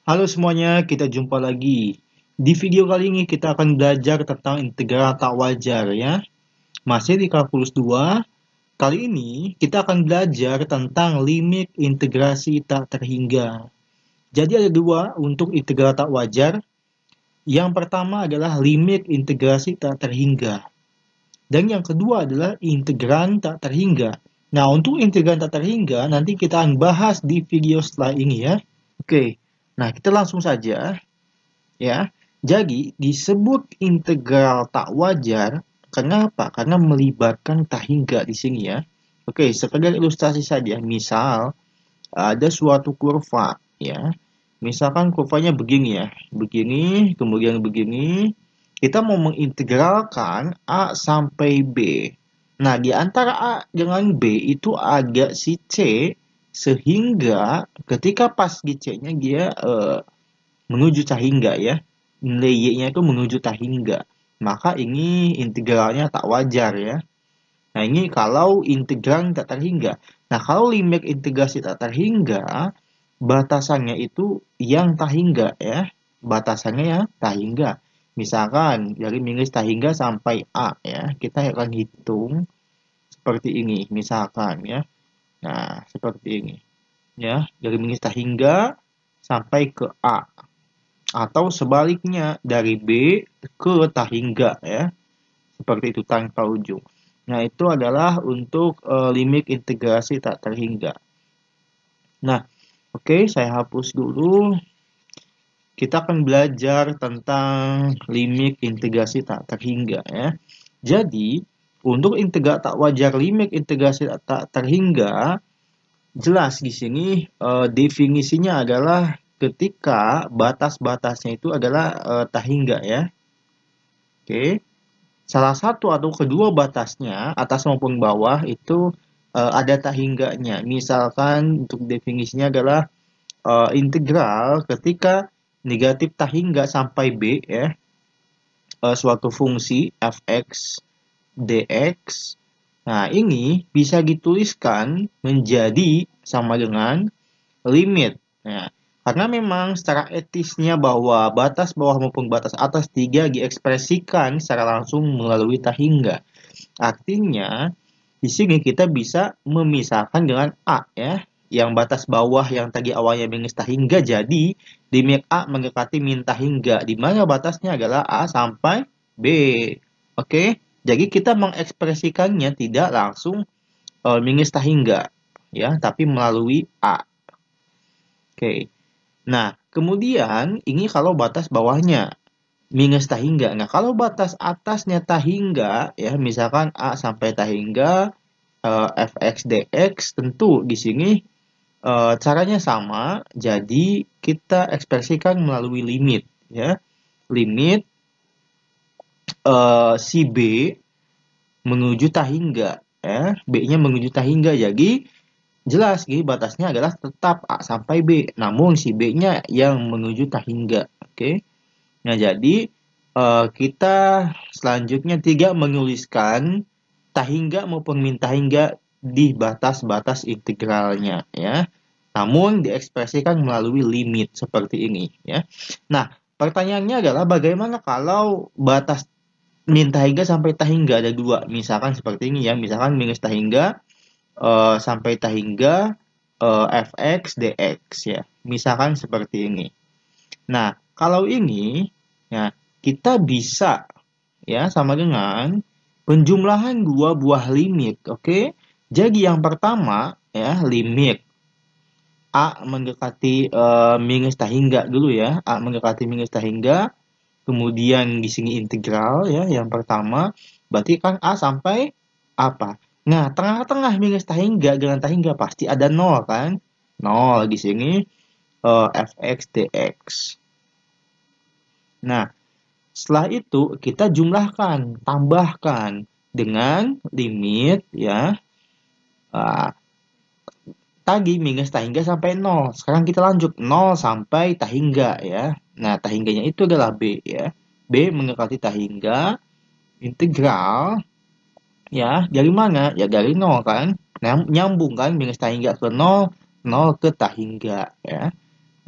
Halo semuanya, kita jumpa lagi. Di video kali ini kita akan belajar tentang integral tak wajar ya. Masih di kalkulus 2. Kali ini kita akan belajar tentang limit integrasi tak terhingga. Jadi ada dua untuk integral tak wajar. Yang pertama adalah limit integrasi tak terhingga. Dan yang kedua adalah integran tak terhingga. Nah, untuk integran tak terhingga nanti kita akan bahas di video setelah ini ya. Oke, nah kita langsung saja. Ya, jadi disebut integral tak wajar. Kenapa? Karena melibatkan tak hingga di sini ya. Oke, sekedar ilustrasi saja. Misal ada suatu kurva ya. Misalkan kurvanya begini ya. Begini, kemudian begini. Kita mau mengintegralkan A sampai B. Nah, di antara A dengan B itu ada si C sehingga ketika pas di C-nya dia menuju tahingga ya. Nilai y-nya itu menuju tahingga. Maka ini integralnya tak wajar ya. Nah, ini kalau integral tak terhingga. Nah, kalau limit integrasi tak terhingga, batasannya itu yang tahingga ya. Batasannya ya tahingga. Misalkan dari minus tahingga sampai A ya. Kita akan hitung seperti ini misalkan ya. Nah, seperti ini ya. Dari minus tahingga sampai ke A. Atau sebaliknya dari B ke tahingga ya, seperti itu tanpa ujung. Nah, itu adalah untuk limit integrasi tak terhingga. Nah, oke, saya hapus dulu. Kita akan belajar tentang limit integrasi tak terhingga ya. Jadi, untuk integral tak wajar limit integrasi tak terhingga, jelas di sini definisinya adalah ketika batas-batasnya itu adalah tak hingga ya. Oke. Salah satu atau kedua batasnya, atas maupun bawah, itu ada tak hingganya. Misalkan untuk definisinya adalah integral ketika negatif tak hingga sampai B ya, suatu fungsi fx dx. Nah, ini bisa dituliskan menjadi sama dengan limit. Nah, karena memang secara etisnya bahwa batas bawah maupun batas atas tiga diekspresikan secara langsung melalui tahingga. Artinya, di sini kita bisa memisahkan dengan A ya. Yang batas bawah yang tadi awalnya minus tahingga jadi limit A mendekati min tahingga, di mana batasnya adalah A sampai B. Oke, jadi kita mengekspresikannya tidak langsung minus tahingga ya, tapi melalui A. Oke. Nah, kemudian ini kalau batas bawahnya minus tahingga. Nah, kalau batas atasnya tahingga ya, misalkan A sampai tahingga fx dx, tentu di sini caranya sama. Jadi kita ekspresikan melalui limit ya. Limit si B menuju tahingga ya. B-nya menuju tahingga. Jadi jelas, jadi batasnya adalah tetap A sampai B, namun si B-nya yang menuju tahingga. Oke. Nah, jadi kita selanjutnya tidak menuliskan tahingga maupun min tahingga di batas-batas integralnya ya. Namun diekspresikan melalui limit seperti ini ya. Nah, pertanyaannya adalah bagaimana kalau batas min tahingga sampai tahingga ada dua. Misalkan seperti ini ya, misalkan minus tahingga sampai tahingga fx dx ya. Misalkan seperti ini. Nah, kalau ini ya kita bisa ya sama dengan penjumlahan dua buah limit, oke? Jadi yang pertama ya limit A mendekati minus tahingga dulu ya, A mendekati minus tahingga, kemudian di sini integral ya yang pertama, berarti kan A sampai apa? Nah, tengah-tengah minus tahingga dengan tahingga pasti ada 0 kan? 0 di sini fx dx. Nah, setelah itu kita jumlahkan, tambahkan dengan limit ya. Tadi minus tahingga sampai 0. Sekarang kita lanjut 0 sampai tahingga ya. Nah, tahingganya itu adalah B ya. B mendekati tahingga, integral ya. Dari mana? Ya dari 0 kan. Nyambung kan minus tahingga ke 0, 0 ke tahingga ya.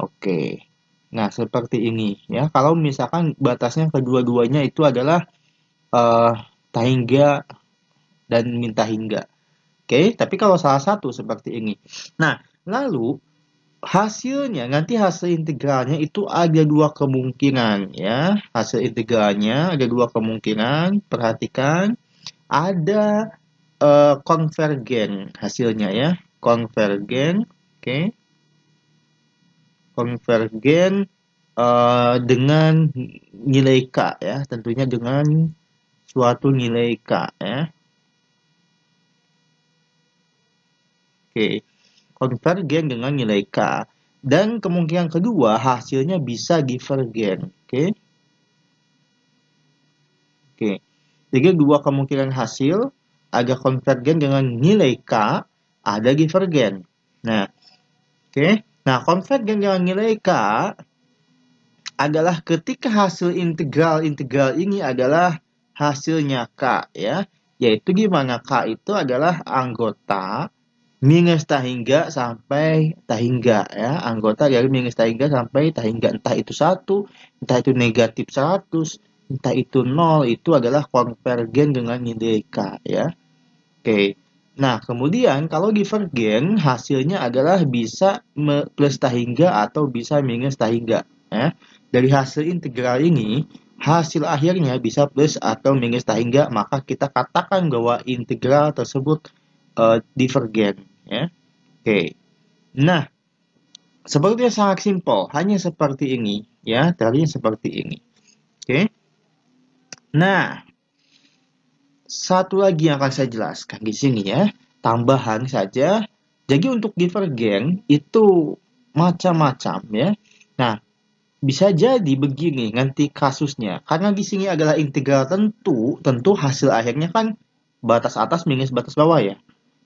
Oke. Nah, seperti ini ya. Kalau misalkan batasnya kedua-duanya itu adalah eh tahingga dan minta hingga. Oke, tapi kalau salah satu seperti ini. Nah, lalu hasilnya, nanti hasil integralnya itu ada dua kemungkinan ya. Hasil integralnya ada dua kemungkinan. Perhatikan, ada konvergen hasilnya ya. Konvergen, oke. Konvergen dengan nilai K ya. Tentunya dengan suatu nilai K ya. Oke. Konvergen dengan nilai K. Dan kemungkinan kedua hasilnya bisa divergen. Oke. Oke. Jadi dua kemungkinan hasil, ada konvergen dengan nilai K, ada divergen. Nah, oke. Nah, konvergen dengan nilai K adalah ketika hasil integral ini adalah hasilnya K ya. Yaitu gimana? K itu adalah anggota minus tahingga sampai tahingga ya. Anggota dari minus tahingga sampai tahingga. Entah itu 1, entah itu negatif 100, entah itu 0, itu adalah konvergen dengan nilai K ya. Oke. Nah, kemudian kalau divergen hasilnya adalah bisa plus tahingga atau bisa minus tahingga ya. Dari hasil integral ini, hasil akhirnya bisa plus atau minus tahingga, maka kita katakan bahwa integral tersebut divergen ya. Oke. Nah, sepertinya sangat simpel, hanya seperti ini ya, tadinya seperti ini. Oke. Nah, satu lagi yang akan saya jelaskan di sini ya, tambahan saja. Jadi untuk divergen itu macam-macam ya. Nah, bisa jadi begini nanti kasusnya. Karena di sini adalah integral tentu hasil akhirnya kan batas atas minus batas bawah ya.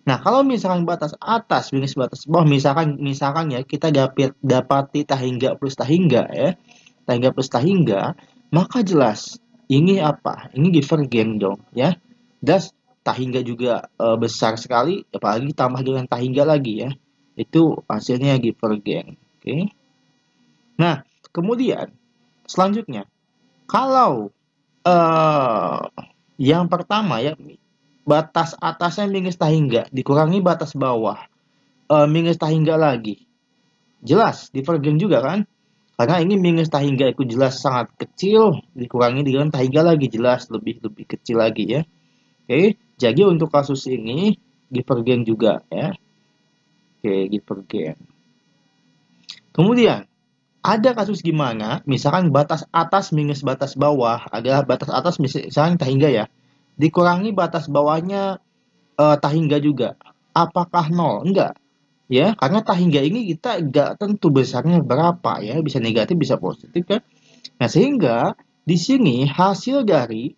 Nah, kalau misalkan batas atas minus batas bawah, misalkan ya kita dapati tahingga plus tahingga ya. Tahingga plus tahingga, maka jelas ini apa? Ini divergen dong ya. Das tahingga juga besar sekali, apalagi tambah dengan tahingga lagi ya. Itu hasilnya divergen. Oke. Nah, kemudian selanjutnya, kalau eh yang pertama ya, batas atasnya minus tahingga dikurangi batas bawah minus tahingga lagi. Jelas divergen juga kan? Karena ini minus tahingga itu jelas sangat kecil, dikurangi dengan tahingga lagi jelas lebih kecil lagi ya. Oke, jadi untuk kasus ini divergen juga ya. Oke, divergen. Kemudian ada kasus gimana? Misalkan batas atas minus batas bawah adalah batas atas misalnya tahingga ya. Dikurangi batas bawahnya tahingga juga. Apakah nol? Enggak. Ya, karena tahingga ini kita enggak tentu besarnya berapa ya, bisa negatif bisa positif kan. Nah, sehingga di sini hasil dari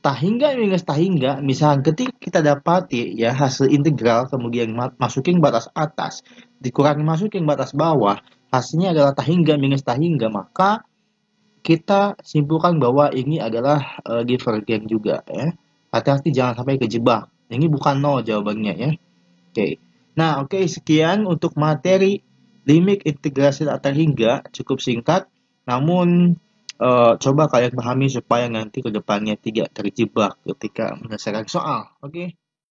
tahingga minus tahingga, misalnya ketika kita dapati ya hasil integral kemudian masukin batas atas, dikurangi masukin batas bawah, hasilnya adalah tahingga minus tahingga, maka kita simpulkan bahwa ini adalah divergen juga ya. Hati-hati jangan sampai kejebak. Ini bukan nol jawabannya ya. Oke. Nah, oke, sekian untuk materi limit integrasi tak terhingga, cukup singkat. Namun coba kalian pahami supaya nanti ke depannya tidak terjebak ketika menyelesaikan soal. Oke.